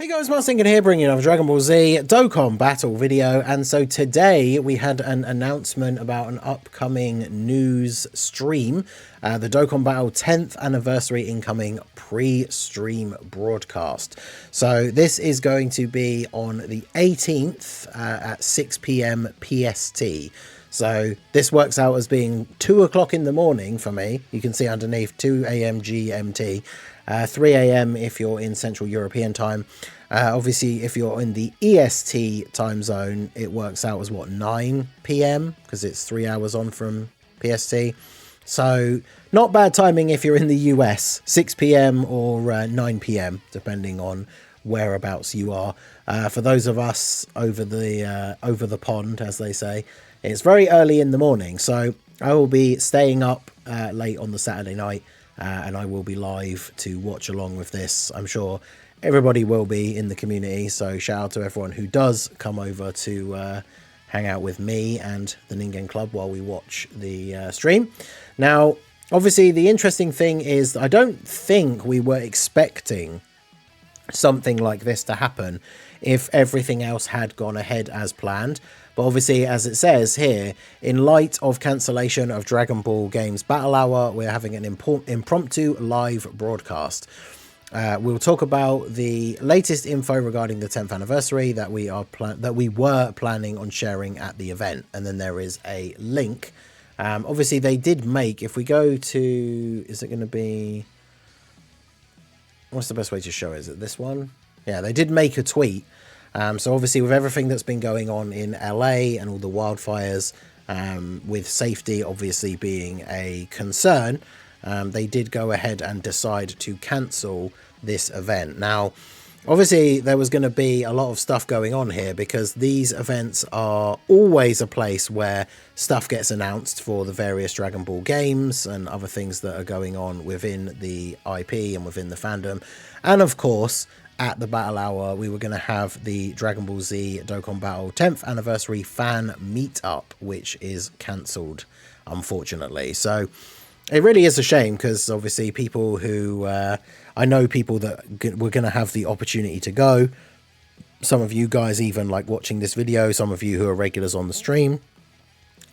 Guys, Marcinkin here, bringing you another Dragon Ball Z Dokkan battle video. And so today we had an announcement about an upcoming news stream, the Dokkan Battle 10th anniversary incoming pre-stream broadcast. So this is going to be on the 18th at 6 p.m. PST. So this works out as being 2 o'clock in the morning for me. You can see underneath 2 a.m. GMT, 3 a.m. if you're in Central European time. Obviously, if you're in the EST time zone, it works out as what, 9 p.m. because it's 3 hours on from PST. So not bad timing if you're in the US, 6 p.m. or 9 p.m. depending on whereabouts you are. For those of us over the pond, as they say, it's very early in the morning. So I will be staying up late on the Saturday night, and I will be live to watch along with this. I'm sure everybody will be in the community, so shout out to everyone who does come over to hang out with me and the Ningen Club while we watch the stream. Now, obviously, the interesting thing is I don't think we were expecting something like this to happen if everything else had gone ahead as planned. But obviously, as it says here, in light of cancellation of Dragon Ball Games Battle Hour, we're having an impromptu live broadcast. We'll talk about the latest info regarding the 10th anniversary that we were planning on sharing at the event, and then there is a link. Obviously, they did make, if we go to, is it going to be, what's the best way to show it? Is it this one? Yeah, they did make a tweet. So obviously, with everything that's been going on in LA and all the wildfires, with safety obviously being a concern, they did go ahead and decide to cancel this event. Now, obviously, there was going to be a lot of stuff going on here because these events are always a place where stuff gets announced for the various Dragon Ball games and other things that are going on within the IP and within the fandom. And of course, at the Battle Hour, we were going to have the Dragon Ball Z Dokkan Battle 10th anniversary fan meetup, which is cancelled, unfortunately. So it really is a shame because obviously people who, I know people that were going to have the opportunity to go. Some of you guys even like watching this video, some of you who are regulars on the stream,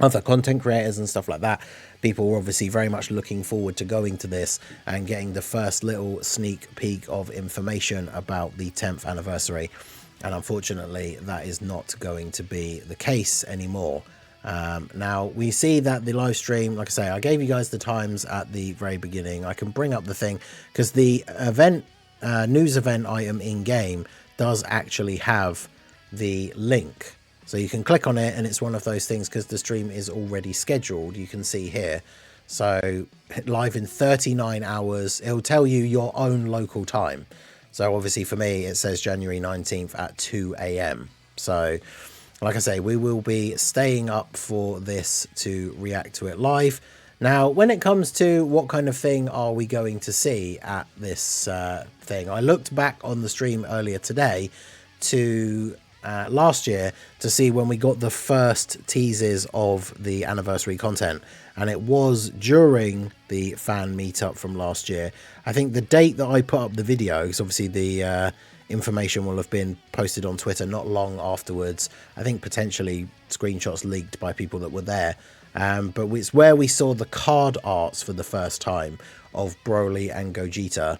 other content creators and stuff like that. People were obviously very much looking forward to going to this and getting the first little sneak peek of information about the 10th anniversary. And unfortunately, that is not going to be the case anymore. Now, we see that the live stream, like I say, I gave you guys the times at the very beginning. I can bring up the thing because the event, news event item in game does actually have the link. So you can click on it and it's one of those things because the stream is already scheduled. You can see here. So live in 39 hours, it'll tell you your own local time. So obviously for me, it says January 19th at 2 a.m. So like I say, we will be staying up for this to react to it live. Now, when it comes to what kind of thing are we going to see at this thing, I looked back on the stream earlier today to last year to see when we got the first teasers of the anniversary content, and it was during the fan meetup from last year. I think the date that I put up the video, because obviously the information will have been posted on Twitter not long afterwards. I think potentially screenshots leaked by people that were there. But it's where we saw the card arts for the first time of Broly and Gogeta.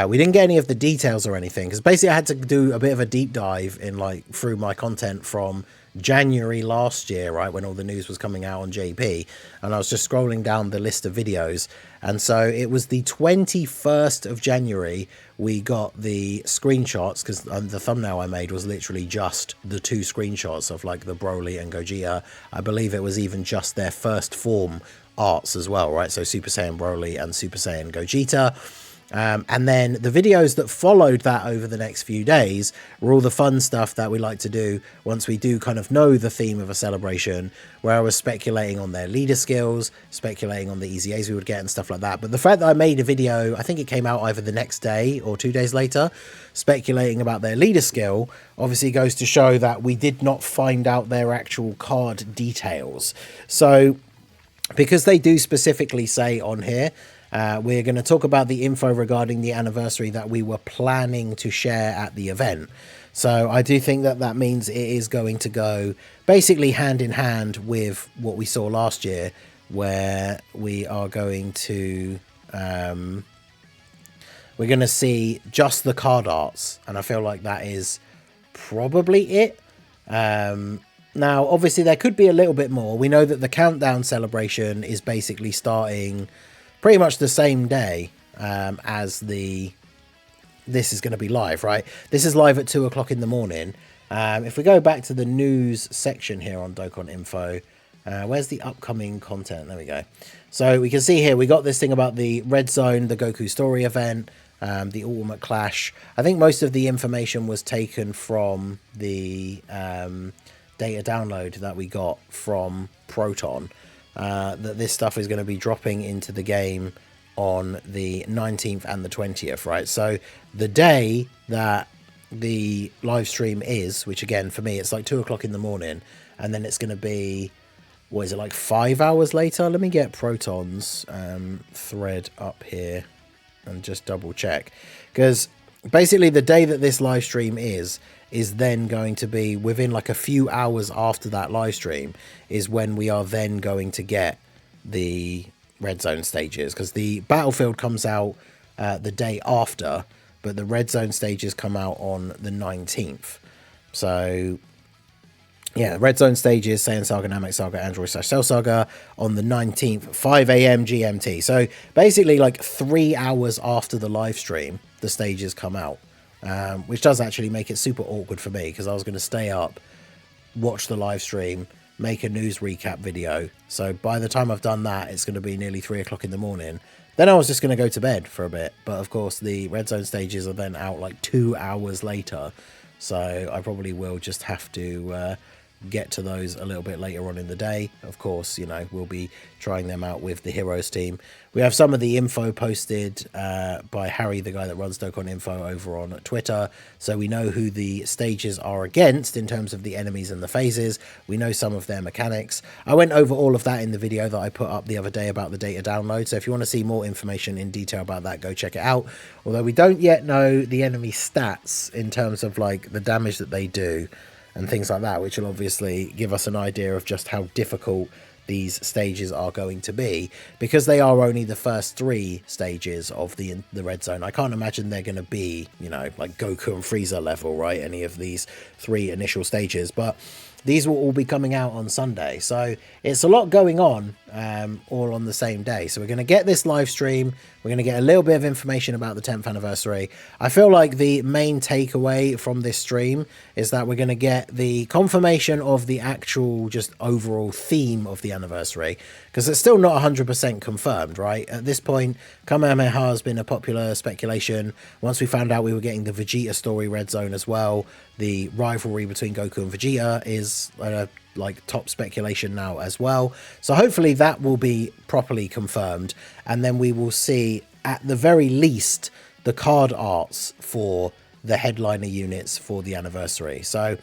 We didn't get any of the details or anything because basically I had to do a bit of a deep dive in through my content from January last year, right, when all the news was coming out on JP, and I was just scrolling down the list of videos, and so it was the 21st of January we got the screenshots because the thumbnail I made was literally just the 2 screenshots of like the Broly and Gogeta. I believe it was even just their first form arts as well, right? So Super Saiyan Broly and Super Saiyan Gogeta. And then the videos that followed that over the next few days were all the fun stuff that we like to do once we do kind of know the theme of a celebration, where I was speculating on their leader skills, speculating on the easy A's we would get and stuff like that. But the fact that I made a video, I think it came out either the next day or 2 days later, speculating about their leader skill, obviously goes to show that we did not find out their actual card details. So because they do specifically say on here, we're going to talk about the info regarding the anniversary that we were planning to share at the event. So I do think that that means it is going to go basically hand in hand with what we saw last year, where we are going to we're going to see just the card arts, and I feel like that is probably it. Now, obviously, there could be a little bit more. We know that the countdown celebration is basically starting pretty much the same day as this is going to be live, right? This is live at 2 o'clock in the morning. If we go back to the news section here on Dokkan Info, where's the upcoming content? There we go. So we can see here, we got this thing about the Red Zone, the Goku Story event, the Ultimate Clash. I think most of the information was taken from the data download that we got from Proton, that this stuff is going to be dropping into the game on the 19th and the 20th, right? So the day that the live stream is, which again, for me, it's like 2 o'clock in the morning, and then it's going to be, what is it, like 5 hours later? Let me get Proton's thread up here and just double check, because basically the day that this live stream is then going to be within like a few hours after that live stream is when we are then going to get the Red Zone stages, because the Battlefield comes out the day after, but the Red Zone stages come out on the 19th. So yeah, Red Zone stages, Saiyan Saga, Namek Saga, Android / Cell Saga on the 19th, 5 a.m. GMT. So basically like 3 hours after the live stream, the stages come out, which does actually make it super awkward for me, because I was going to stay up, watch the live stream, make a news recap video. So by the time I've done that, it's going to be nearly 3 o'clock in the morning. Then I was just going to go to bed for a bit. But of course, the Red Zone stages are then out like 2 hours later. So I probably will just have to get to those a little bit later on in the day. Of course, you know, we'll be trying them out with the Heroes team. We have some of the info posted by Harry, the guy that runs Dokkan Info, over on Twitter. So we know who the stages are against in terms of the enemies and the phases. We know some of their mechanics. I went over all of that in the video that I put up the other day about the data download. So if you want to see more information in detail about that, go check it out. Although we don't yet know the enemy stats in terms of like the damage that they do and things like that, which will obviously give us an idea of just how difficult these stages are going to be, because they are only the first 3 stages of the Red Zone. I can't imagine they're going to be, you know, like Goku and Frieza level, right? Any of these 3 initial stages, but these will all be coming out on Sunday. So it's a lot going on all on the same day. So we're going to get this live stream. We're going to get a little bit of information about the 10th anniversary. I feel like the main takeaway from this stream is that we're going to get the confirmation of the actual just overall theme of the anniversary, because it's still not 100% confirmed, right? At this point, Kamehameha has been a popular speculation. Once we found out we were getting the Vegeta story Red Zone as well, the rivalry between Goku and Vegeta is like top speculation now as well. So hopefully that will be properly confirmed, and then we will see at the very least the card arts for the headliner units for the anniversary. So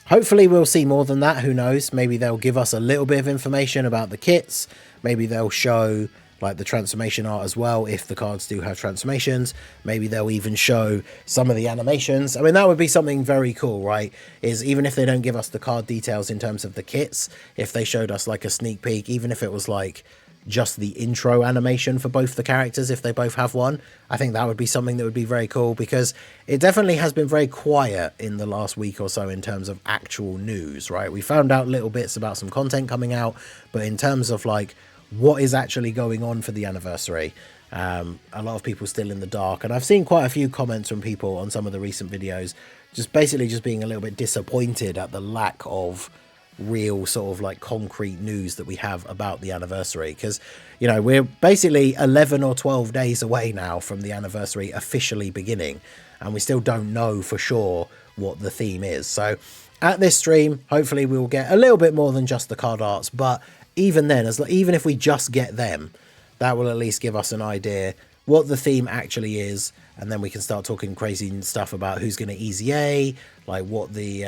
hopefully we'll see more than that. Who knows? Maybe they'll give us a little bit of information about the kits. Maybe they'll show like the transformation art as well, if the cards do have transformations. Maybe they'll even show some of the animations. I mean, that would be something very cool, right? Is even if they don't give us the card details in terms of the kits, if they showed us like a sneak peek, even if it was like just the intro animation for both the characters, if they both have one, I think that would be something that would be very cool, because it definitely has been very quiet in the last week or so in terms of actual news, right? We found out little bits about some content coming out, but in terms of like what is actually going on for the anniversary, a lot of people still in the dark. And I've seen quite a few comments from people on some of the recent videos just basically just being a little bit disappointed at the lack of real sort of like concrete news that we have about the anniversary, because, you know, we're basically 11 or 12 days away now from the anniversary officially beginning, and we still don't know for sure what the theme is. So at this stream, hopefully we will get a little bit more than just the card arts, but even then, even if we just get them, that will at least give us an idea what the theme actually is, and then we can start talking crazy stuff about who's going to easy A, like what the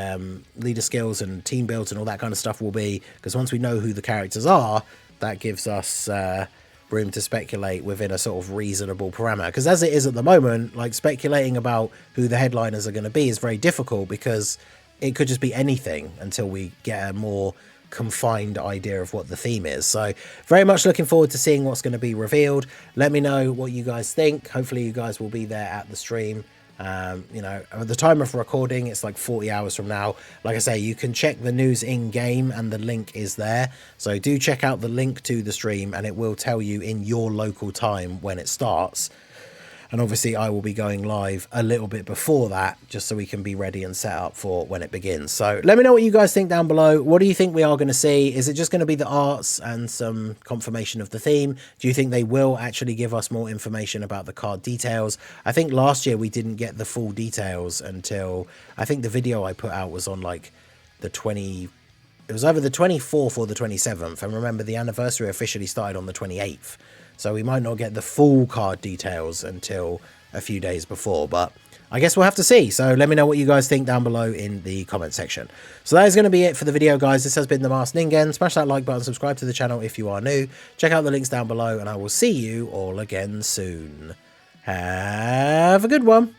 leader skills and team builds and all that kind of stuff will be, because once we know who the characters are, that gives us room to speculate within a sort of reasonable parameter. Because as it is at the moment, like speculating about who the headliners are going to be is very difficult, because it could just be anything until we get a more confined idea of what the theme is. So very much looking forward to seeing what's going to be revealed. Let me know what you guys think. Hopefully you guys will be there at the stream. You know, at the time of recording, it's like 40 hours from now. Like I say, you can check the news in game and the link is there. So do check out the link to the stream and it will tell you in your local time when it starts. And obviously I will be going live a little bit before that, just so we can be ready and set up for when it begins. So let me know what you guys think down below. What do you think we are going to see? Is it just going to be the arts and some confirmation of the theme? Do you think they will actually give us more information about the card details? I think last year we didn't get the full details until, I think the video I put out was on like the 20... It was either the 24th or the 27th. And remember, the anniversary officially started on the 28th. So we might not get the full card details until a few days before, but I guess we'll have to see. So let me know what you guys think down below in the comment section. So that is going to be it for the video, guys. This has been The Masked Ningen. Smash that like button, subscribe to the channel if you are new. Check out the links down below, and I will see you all again soon. Have a good one.